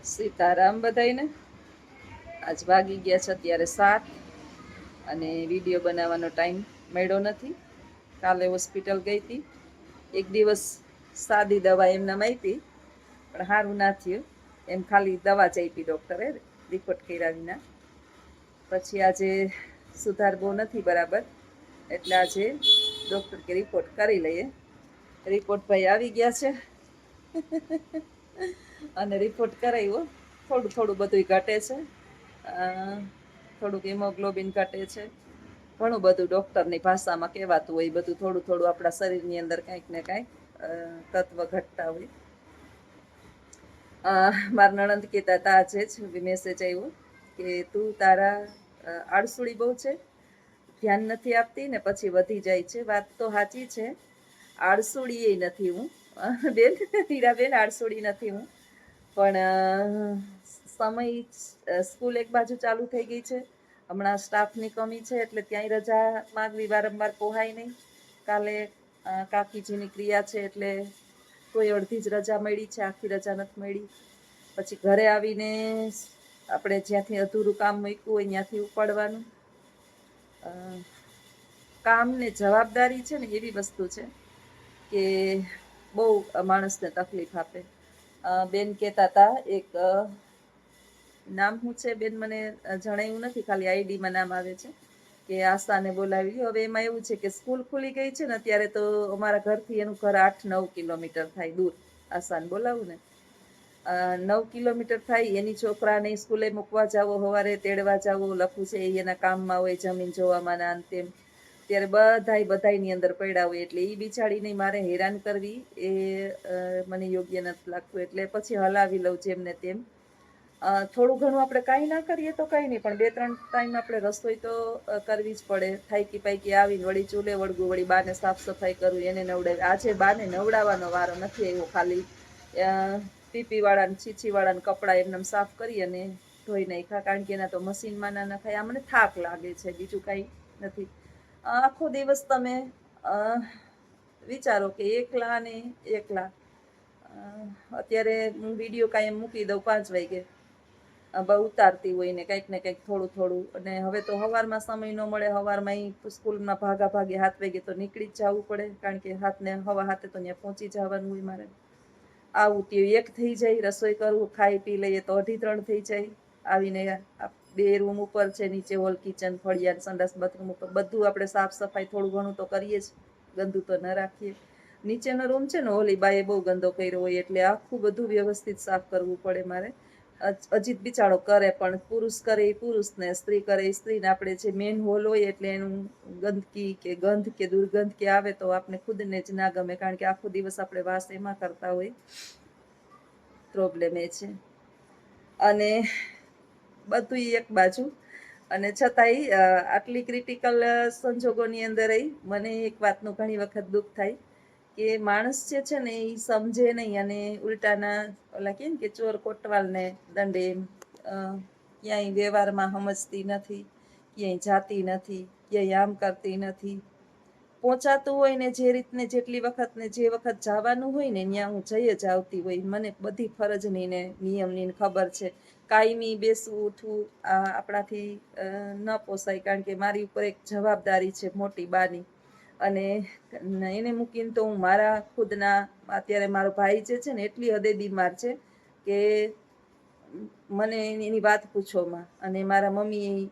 સીતારામ બધાઈને. આજ વાગી ગયા છે અત્યારે 7 અને વિડીયો બનાવવાનો ટાઈમ મળ્યો નથી. કાલે હોસ્પિટલ ગઈ હતી. એક દિવસ સાદી દવા એમનામ આપી પણ સારું ના થયું. એમ ખાલી દવા જ આપી ડૉક્ટરે, રિપોર્ટ કર્યા વિના. પછી આજે સુધાર બહુ નથી બરાબર, એટલે આજે ડૉક્ટર કે રિપોર્ટ કરી લઈએ. રિપોર્ટ ભાઈ આવી ગયા છે અને રિપોર્ટ કરાવ્યો. થોડું થોડું બધું ઘટે છે, થોડુંક હિમોગ્લોબિન ઘટે છે, ઘણું બધું ડૉક્ટરની ભાષામાં કહેવાતું હોય. બધું થોડું થોડું આપણા શરીરની અંદર કાંઈક ને કાંઈક તત્વ ઘટતા હોય. મારા નણંદ કહેતા હતા આજે જ મેસેજ આવ્યો કે તું તારા આળસુડી બહુ છે, ધ્યાન નથી આપતી ને પછી વધી જાય છે. વાત તો સાચી છે, આળસુડી એ નથી હું બેન, હીરાબેન, આળસુડી નથી હું. પણ સમય સ્કૂલ એક બાજુ ચાલુ થઈ ગઈ છે. હમણાં સ્ટાફની કમી છે એટલે ત્યાંય રજા માંગવી વારંવાર પોહાય નહીં. કાલે કાકીજીની ક્રિયા છે એટલે કોઈ અડધી જ રજા મળી છે, આખી રજા નથી મળી. પછી ઘરે આવીને આપણે જ્યાંથી અધૂરું કામ મૂક્યું હોય ત્યાંથી ઉપાડવાનું. કામ ને જવાબદારી છે ને એવી વસ્તુ છે કે બહુ માણસને તકલીફ આપે. બેન કહેતા હતા, એક નામ શું છે બેન મને જણાવ્યું નથી, ખાલી આઈડીમાં નામ આવે છે કે આશાને બોલાવી. હવે એમાં એવું છે કે સ્કૂલ ખુલી ગઈ છે ને અત્યારે, તો અમારા ઘરથી એનું ઘર 8-9 કિલોમીટર થાય દૂર. આશાને બોલાવું ને 9 કિલોમીટર થાય. એની છોકરાને સ્કૂલે મૂકવા જાવો, સવારે તેડવા જાવો, લખું છે એના કામમાં હોય, જમીન જોવામાં ના તેમ. ત્યારે બધાની અંદર પડ્યા હોય એટલે એ બિચારીને મારે હેરાન કરવી એ મને યોગ્ય નથી લાગતું. એટલે પછી હલાવી લઉં જેમને તેમ. થોડું ઘણું આપણે કાંઈ ના કરીએ તો કાંઈ નહીં, પણ 2-3 ટાઈમ આપણે રસોઈ તો કરવી જ પડે. થાકી પાકી આવીને વળી ચૂલે વળગું, વળી બાને સાફ સફાઈ કરવું, એને નવડાવી. આજે બાને નવડાવવાનો વારો નથી આવ્યો, ખાલી પીપીવાળાને છીછીવાળાને કપડાં એમને સાફ કરી અને ધોઈ નાખ્યા, કારણ કે એના તો મશીનમાં ના નખાય. આ મને થાક લાગે છે, બીજું કાંઈ નથી. આખો દિવસ તમે વિચારો કે એકલા અત્યારે હું વિડીયો કાંઈ મૂકી દઉં 5 વાગે, ઉતારતી હોય ને કંઈક થોડું થોડું. અને હવે તો સવારમાં સમય ન મળે. સવારમાં સ્કૂલમાં ભાગે 7 વાગે તો નીકળી જ જવું પડે, કારણ કે 7:15 તો ત્યાં પહોંચી જવાનું હોય મારે. આવું તે 1 થઈ જાય, રસોઈ કરવું, ખાઈ પી લઈએ તો 2:30 થઈ જાય. આવીને 2 રૂમ ઉપર છે, નીચે હોલ, કિચન, ફળિયા, સંડાસ, બાથરૂમ ઉપર બધું આપણે સાફ સફાઈ થોડું ઘણું તો કરીએ જ, ગંદુ તો ન રાખીએ. નીચેનો રૂમ છે ને, ઓલી બાએ બહુ ગંદો કર્યો હોય એટલે આખું બધું વ્યવસ્થિત સાફ કરવું પડે મારે. અજીત બિચારો કરે, પણ પુરુષ કરે એ પુરુષને, સ્ત્રી કરે એ સ્ત્રીને. આપણે જે મેન હોલ હોય એટલે એનું ગંદકી કે ગંધ કે દુર્ગંધ કે આવે તો આપણે ખુદને જ ના ગમે, કારણ કે આખો દિવસ આપણે વાસ એમાં કરતા હોય. પ્રોબ્લેમ એ છે. અને બધું એક બાજુ, અને છતાંય આટલી ક્રિટિકલ સંજોગોની અંદર મને એક વાતનું ઘણી વખત દુઃખ થાય કે માણસ જે છે ને એ સમજે નહીં, અને ઉલટાના ઓલા કહે ને કે ચોર કોટવાલને દંડે, ક્યાંય વ્યવહારમાં સમજતી નથી, ક્યાંય જાતી નથી, ક્યાંય આમ કરતી નથી. પહોંચાતું હોય ને જે રીતને જેટલી વખત ને જે વખત જવાનું હોય ને ત્યાં હું જઈ જ આવતી હોય. મને બધી ફરજની ને નિયમની ખબર છે. કાયમી બેસવું ઉઠવું આપણાથી ન પોસાય, કારણ કે મારી ઉપર એક જવાબદારી છે મોટી બાની. અને એને મૂકીને તો હું મારા ખુદના, અત્યારે મારો ભાઈ જે છે ને એટલી હદે બીમાર છે કે મને એની વાત પૂછોમાં. અને મારા મમ્મી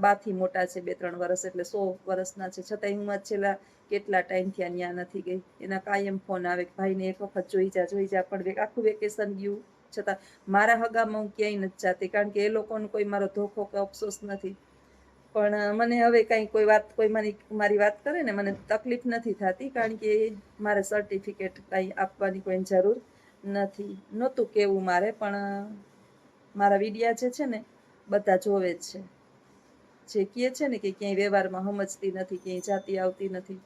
બાથી મોટા છે, 2-3 વર્ષ, એટલે 100 વર્ષના છે. છતાંય હું છેલ્લા કેટલા ટાઈમથી ત્યાં નથી ગઈ. એના કાયમ ફોન આવે કે ભાઈને એક વખત જોઈ જા. પણ આખું વેકેશન ગયું છતાં મારા હગામાં હું ક્યાંય નથી જાતી, કારણ કે એ લોકોનો કોઈ મારો ધોખો કે અફસોસ નથી. પણ મને હવે કાંઈ કોઈ મારી વાત કરે ને મને તકલીફ નથી થતી, કારણ કે મારે સર્ટિફિકેટ કાંઈ આપવાની કોઈ જરૂર નથી. નહોતું કેવું મારે, પણ મારા વિડિયા જે છે ને બધા જોવે જ છે. જે કહે છે ને કે ક્યાંય વ્યવહારમાં સમજતી નથી, ક્યાંય જાતી આવતી નથી,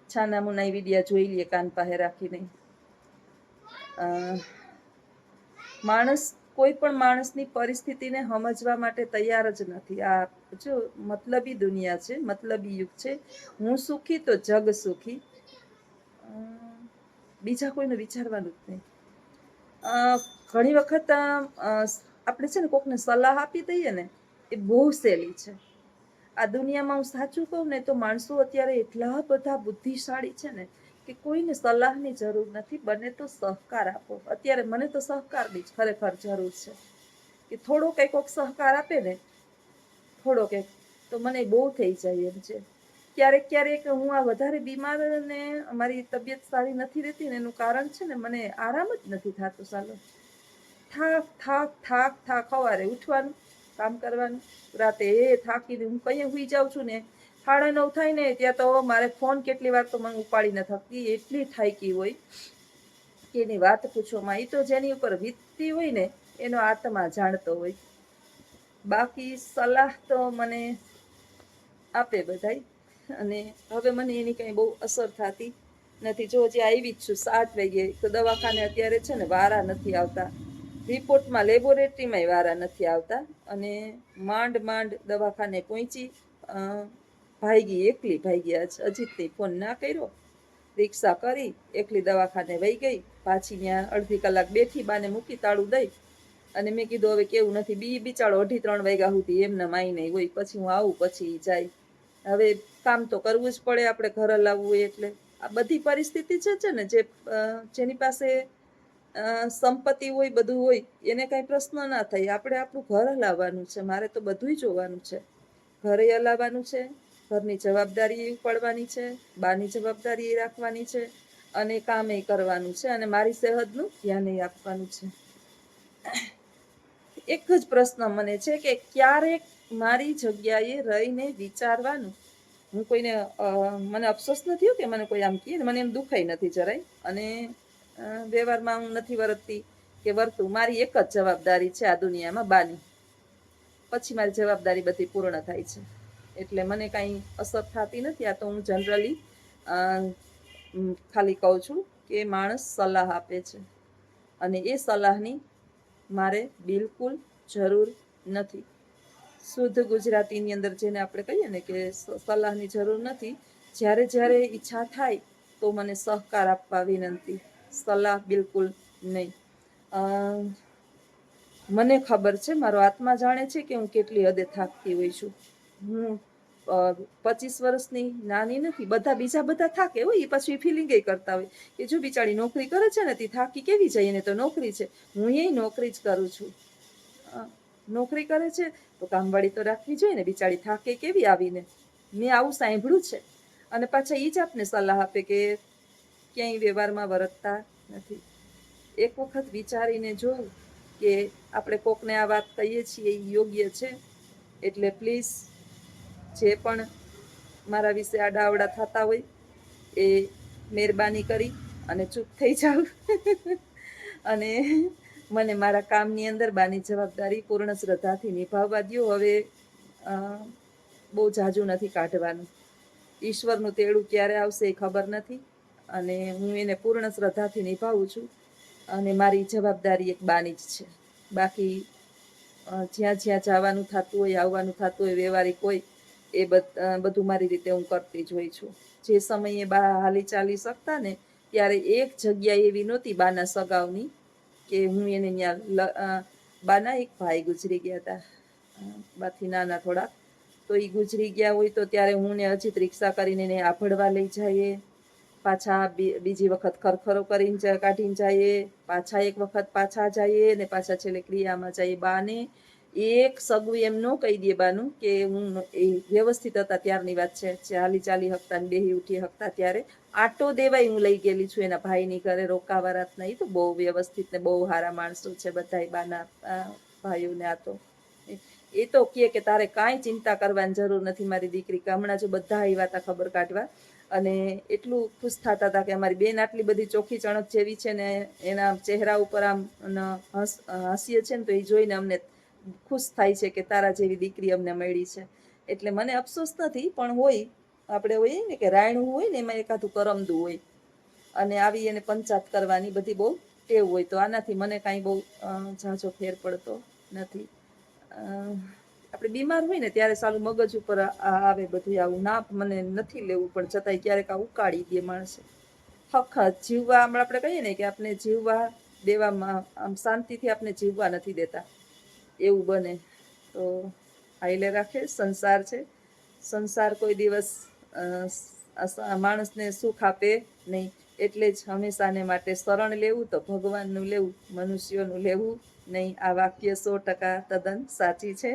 છાના મુના વિડિયા જોઈ લઈએ કાન પાસે રાખીને. માણસ કોઈ પણ માણસની પરિસ્થિતિને સમજવા માટે તૈયાર જ નથી. આ જો મતલબી દુનિયા છે, મતલબી યુગ છે. હું સુખી તો જગ સુખી, બીજા કોઈને વિચારવાનું જ નહીં. અ, ઘણી વખત આપણે છે ને કોકને સલાહ આપી દઈએ ને એ બહુ સહેલી છે. આ દુનિયામાં હું સાચું કહું ને તો માણસો અત્યારે એટલા બધા બુદ્ધિશાળી છે ને કે કોઈને સલાહની જરૂર નથી, બને તો સહકાર આપો. અત્યારે મને તો સહકારની જ ખરેખર જરૂર છે કે થોડો કંઈક કોક સહકાર આપે ને, થોડો કંઈક, તો મને બહુ થઈ જાય એમ છે. ક્યારેક ક્યારેક હું આ વધારે બીમાર ને મારી તબિયત સારી નથી રહેતી ને એનું કારણ છે ને મને આરામ જ નથી થતો. સાલો થાક થાક થાક થાક, સવારે ઉઠવાનું, કામ કરવાનું, રાતે થાકીને હું કઈ સુઈ જાઉં છું ને 9:30 થાય ને ત્યાં તો મારે ફોન કેટલી વાર તો મને ઉપાડી ન થકતી, એટલી થાકી હોય કે એની વાત પૂછોમાં. એ તો જેની ઉપર વીતતી હોય ને એનો આત્મા જાણતો હોય. બાકી સલાહ તો મને આપે બધાય, અને હવે મને એની કઈ બહુ અસર થતી નથી. જો હજી આવી જ છું 7 વાગે, તો દવાખાને અત્યારે છે ને વારા નથી આવતા, રિપોર્ટમાં લેબોરેટરીમાં વારા નથી આવતા, અને માંડ માંડ દવાખાને પહોંચી. ભાઈગી એકલી ભાઈગી. અજીતને ફોન ના કર્યો, રિક્ષા કરી એકલી દવાખાને વહી ગઈ. પાછી ત્યાં અડધી કલાક બેઠી, બાને મૂકી તાળું દઈ, અને મેં કીધું હવે કેવું નથી. બિચારો 2:30 વાગ્યા સુધી એમને માઈ નહીં હોય, પછી હું આવું પછી જાય. હવે કામ તો કરવું જ પડે આપણે, ઘર લાવવું હોય એટલે. આ બધી પરિસ્થિતિ છે ને, જેની પાસે સંપત્તિ હોય, બધું હોય, એને કઈ પ્રશ્ન ના થાય. આપણે આપણું ઘર હલાવવાનું છે. મારે તો બધું જોવાનું છે, ઘરે હલાવવાનું છે, ઘરની જવાબદારી ઉપાડવાની છે, બાની જવાબદારી રાખવાની છે, અને કામે કરવાનું છે, અને મારી સેહતનું ધ્યાન આપવાનું છે. એક જ પ્રશ્ન મને છે કે ક્યારેક મારી જગ્યાએ રહીને વિચારવાનું. હું કોઈને મને અફસોસ નથી થયો કે મને કોઈ આમ કહે, મને એમ દુખાઈ નથી જરાય, અને વ્યવહારમાં હું નથી વર્તતી કે વર્તું. મારી એક જ જવાબદારી છે આ દુનિયામાં, બાની. પછી મારી જવાબદારી બધી પૂર્ણ થાય છે, એટલે મને કાંઈ અસર થતી નથી. આ તો હું જનરલી ખાલી કહું છું કે માણસ સલાહ આપે છે, અને એ સલાહની મારે બિલકુલ જરૂર નથી. શુદ્ધ ગુજરાતીની અંદર જેને આપણે કહીએ ને કે સલાહની જરૂર નથી. જ્યારે જ્યારે ઈચ્છા થાય તો મને સહકાર આપવા વિનંતી, સલાહ બિલકુલ નહીં. મને ખબર છે, મારો આત્મા જાણે છે કે હું કેટલી હદે થાકતી હોય છું. હું 25 વર્ષની નાની નથી. બીજા બધા થાકે હોય, એ પછી ફિલિંગ કરતા હોય કે જો બિચારી નોકરી કરે છે ને તે થાકી કેવી જાય, એને તો નોકરી છે. હું એ નોકરી જ કરું છું. નોકરી કરે છે તો કામવાળી તો રાખવી જોઈએ ને, બિચારી થાકે કેવી આવીને. મેં આવું સાંભળ્યું છે. અને પાછા એ જ આપને સલાહ આપે કે ક્યાંય વ્યવહારમાં વર્તતા નથી. એક વખત વિચારીને જોવું કે આપણે કોકને આ વાત કહીએ છીએ એ યોગ્ય છે. એટલે પ્લીઝ, જે પણ મારા વિશે આડાઅવડા થતા હોય એ મહેરબાની કરી અને ચૂપ થઈ જાવ, અને મને મારા કામની અંદર બાની જવાબદારી પૂર્ણ શ્રદ્ધાથી નિભાવવા દો. હવે બહુ જાજુ નથી કાઢવાનું. ઈશ્વરનું તેડું ક્યારે આવશે એ ખબર નથી, અને હું એને પૂર્ણ શ્રદ્ધાથી નિભાવું છું, અને મારી જવાબદારી એક બાની જ છે. બાકી જ્યાં જ્યાં જવાનું થતું હોય, આવવાનું થતું હોય, વ્યવહારિક હોય, એ બધું મારી રીતે હું કરતી જ હોય છું. જે સમયે બા હાલી ચાલી શકતા ને, ત્યારે એક જગ્યા એવી નહોતી બાના સગાવની કે હું એને ત્યાં. બાના એક ભાઈ ગુજરી ગયા હતા, બાથી નાના થોડા. તો એ ગુજરી ગયા હોય તો ત્યારે હું ને અજીત રિક્ષા કરીને એને આભળવા લઈ જઈએ, પાછા બીજી વખત ખરખરો કરીને કાઢીને જઈએ, પાછા એક વખત પાછા જઈએ, ને પાછા છેલ્લે ક્રિયામાં જઈએ. બાને એક સગું એમ ન કહી દે બાનું કે હું એ વ્યવસ્થિત હતા ત્યારની વાત છે, ચાલી ચાલી હકતા ને બેહી ઉઠી હકતા, ત્યારે આટો દેવાય હું લઈ ગયેલી છું એના ભાઈની ઘરે રોકાવા રાત નહીં. તો બહુ વ્યવસ્થિત ને બહુ સારા માણસો છે બધા બાના ભાઈઓને. આ તો એ તો કહે કે તારે કાંઈ ચિંતા કરવાની જરૂર નથી મારી દીકરી, કે હમણાં જો બધા આવ્યા હતા ખબર કાઢવા, અને એટલું ખુશ થતા હતા કે અમારી બેન આટલી બધી ચોખ્ખી ચણક જેવી છે ને, એના ચહેરા ઉપર આમ હાસ્ય છે ને, તો એ જોઈને અમને ખુશ થાય છે કે તારા જેવી દીકરી અમને મળી છે. એટલે મને અફસોસ નથી, પણ હોય આપણે હોય ને કે રાયણું હોય ને એમાં એકાદું કરમદું હોય, અને આવી એને પંચાત કરવાની બધી બહુ ટેવ હોય. તો આનાથી મને કાંઈ બહુ ઝાઝો ફેર પડતો નથી. આપણે બીમાર હોય ને ત્યારે સાલું મગજ ઉપર આવે બધું આવું. ના મને નથી લેવું, પણ છતાંય ક્યારેક આ ઉકાળી દે માણસે. હખત જીવવા આપણે કહીએ ને કે આપણે જીવવા દેવામાં આમ શાંતિથી આપણે જીવવા નથી દેતા, એવું બને. તો હાઈલે રાખે. સંસાર છે, સંસાર કોઈ દિવસ માણસને સુખ આપે નહીં. એટલે જ હંમેશાને માટે શરણ લેવું તો ભગવાનનું લેવું, મનુષ્યોનું લેવું નહીં. આ વાક્ય 100% તદ્દન સાચી છે.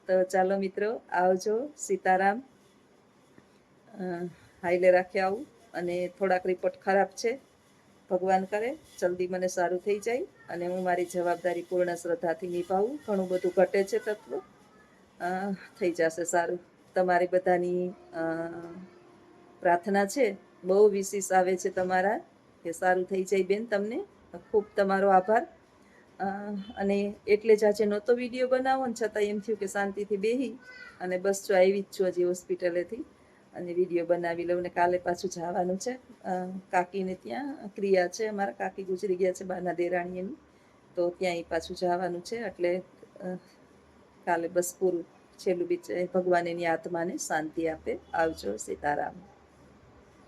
તો ચાલો મિત્રો, આવજો. સીતારામ. હાઈલે રાખે આવું. અને થોડાક રિપોર્ટ ખરાબ છે. ભગવાન કરે જલ્દી મને સારું થઈ જાય અને હું મારી જવાબદારી પૂર્ણ શ્રદ્ધાથી નિભાવું. ઘણું બધું ઘટે છે તત્વ, થઈ જશે સારું. તમારી બધાની પ્રાર્થના છે, બહુ વિશેષ આવે છે તમારા, કે સારું થઈ જાય બેન. તમને ખૂબ તમારો આભાર. અને એટલે જ આજે નહોતો વિડીયો બનાવો ને, છતાં એમ થયું કે શાંતિથી બેહી અને બસ જો આવી જ છું હજી હોસ્પિટલેથી, અને વિડીયો બનાવી લઉં. ને કાલે પાછું જવાનું છે કાકીને ત્યાં, ક્રિયા છે અમારા, કાકી ગુજરી ગયા છે બાના દેરાણીની, તો ત્યાં પાછું જવાનું છે. એટલે કાલે બસ પૂરું, છેલ્લું બીચ ભગવાન એની આત્માને શાંતિ આપે. આવજો. સીતારામ.